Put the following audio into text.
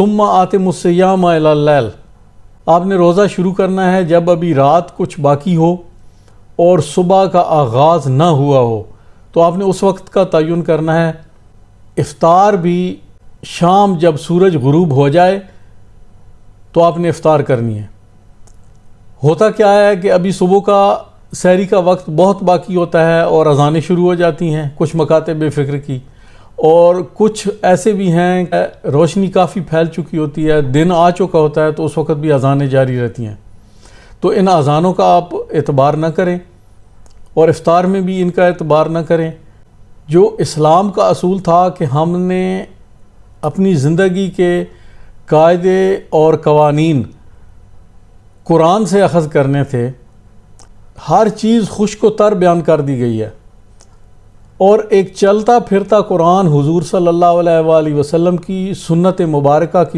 ثم آتم الصیام الی اللیل، آپ نے روزہ شروع کرنا ہے جب ابھی رات کچھ باقی ہو اور صبح کا آغاز نہ ہوا ہو، تو آپ نے اس وقت کا تعین کرنا ہے۔ افطار بھی شام جب سورج غروب ہو جائے تو آپ نے افطار کرنی ہے۔ ہوتا کیا ہے کہ ابھی صبح کا سحری کا وقت بہت باقی ہوتا ہے اور اذانیں شروع ہو جاتی ہیں کچھ مکاتب بے فکر کی، اور کچھ ایسے بھی ہیں کہ روشنی کافی پھیل چکی ہوتی ہے، دن آ چکا ہوتا ہے، تو اس وقت بھی اذانیں جاری رہتی ہیں۔ تو ان اذانوں کا آپ اعتبار نہ کریں اور افطار میں بھی ان کا اعتبار نہ کریں۔ جو اسلام کا اصول تھا کہ ہم نے اپنی زندگی کے قاعدے اور قوانین قرآن سے اخذ کرنے تھے، ہر چیز خشک و تر بیان کر دی گئی ہے، اور ایک چلتا پھرتا قرآن حضور صلی اللہ علیہ وآلہ وسلم کی سنت مبارکہ کی